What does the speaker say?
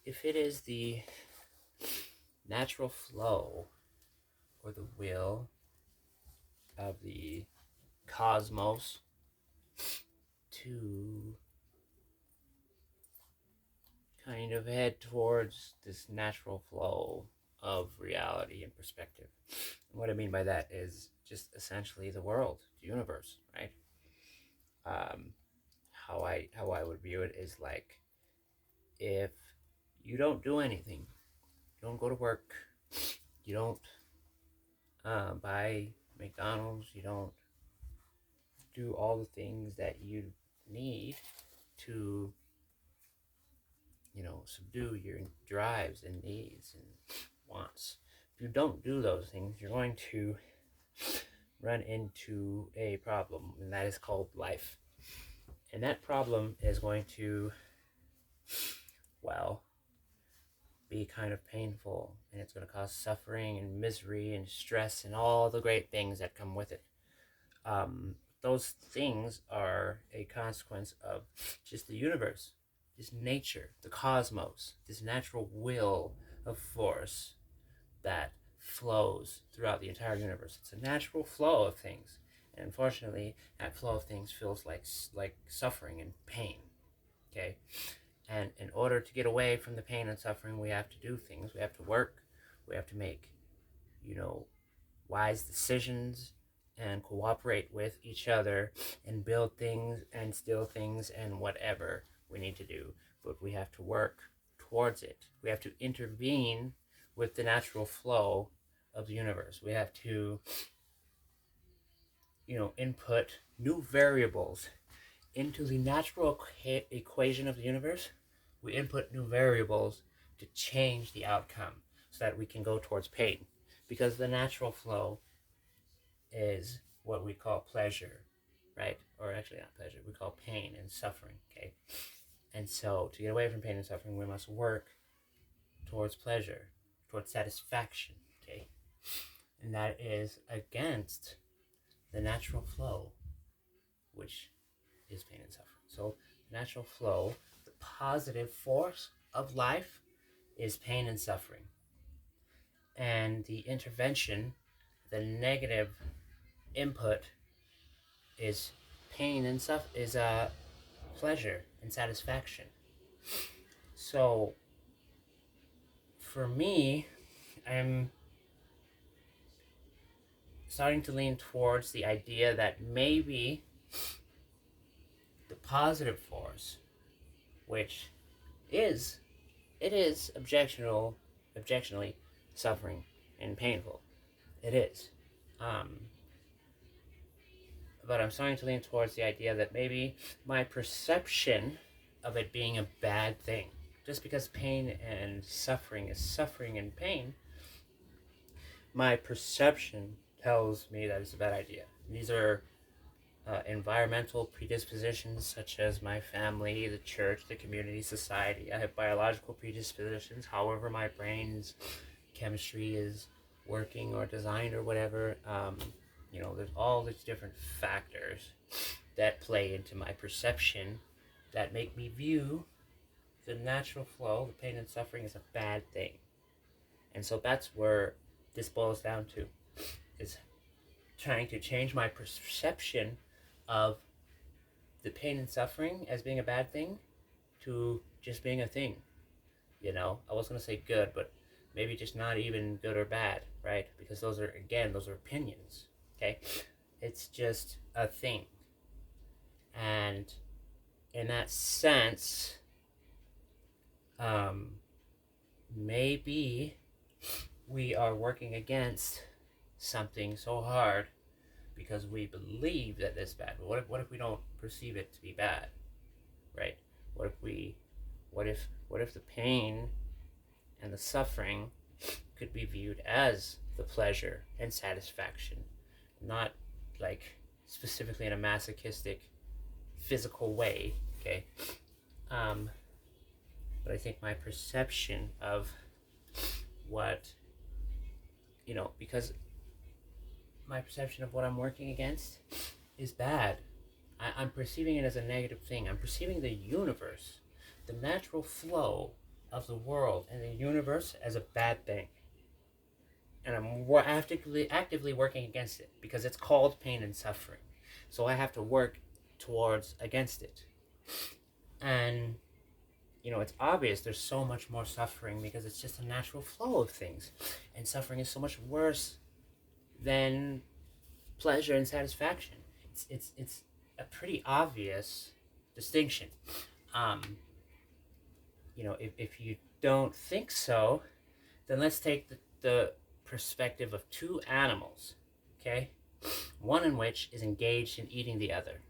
if it is the natural flow or the will of the cosmos to kind of head towards this natural flow of reality and perspective. And what I mean by that is just essentially the world, the universe, right? Um, how I would view it is like, if you don't do anything, you don't go to work, you don't buy McDonald's, you don't do all the things that you need to, subdue your drives and needs and wants. If you don't do those things, you're going to run into a problem, and that is called life. And that problem is going to, well, be kind of painful, and it's going to cause suffering and misery and stress and all the great things that come with it. Those things are a consequence of just the universe, this nature, the cosmos, this natural will of force that flows throughout the entire universe. It's a natural flow of things, and unfortunately, that flow of things feels like suffering and pain. Okay, and in order to get away from the pain and suffering, we have to do things. We have to work. We have to make, wise decisions and cooperate with each other and build things and steal things and whatever we need to do. But we have to work towards it. We have to intervene with the natural flow of the universe. We have to, input new variables into the natural equation of the universe. We input new variables to change the outcome so that we can go towards pain. Because the natural flow is what we call pleasure, right? Or actually not pleasure, we call pain and suffering, okay? And so to get away from pain and suffering, we must work towards pleasure, towards satisfaction, okay? And that is against the natural flow, which is pain and suffering. So the natural flow, the positive force of life, is pain and suffering. And the intervention, the negative input, is pain and pleasure and satisfaction. So for me, I'm starting to lean towards the idea that maybe the positive force, which is objectionally suffering and painful. It is. But I'm starting to lean towards the idea that maybe my perception of it being a bad thing, just because pain and suffering is suffering and pain, my perception tells me that it's a bad idea. These are environmental predispositions, such as my family, the church, the community, society. I have biological predispositions, however my brain's chemistry is working or designed or whatever. There's all these different factors that play into my perception that make me view the natural flow, the pain and suffering, as a bad thing. And so that's where this boils down to, is trying to change my perception of the pain and suffering as being a bad thing to just being a thing. I was going to say good, but maybe just not even good or bad, right? Because those are opinions, okay? It's just a thing. And in that sense, maybe we are working against something so hard because we believe that it's bad. But what if we don't perceive it to be bad, right? What if the pain and the suffering could be viewed as the pleasure and satisfaction, not like specifically in a masochistic physical way, okay? But I think my perception of what, because my perception of what I'm working against is bad. I'm perceiving it as a negative thing. I'm perceiving the universe, the natural flow of the world and the universe as a bad thing. And I'm actively working against it because it's called pain and suffering. So I have to work towards against it. And it's obvious there's so much more suffering because it's just a natural flow of things. And suffering is so much worse than pleasure and satisfaction. It's a pretty obvious distinction. If you don't think so, then let's take the perspective of two animals, okay? One in which is engaged in eating the other.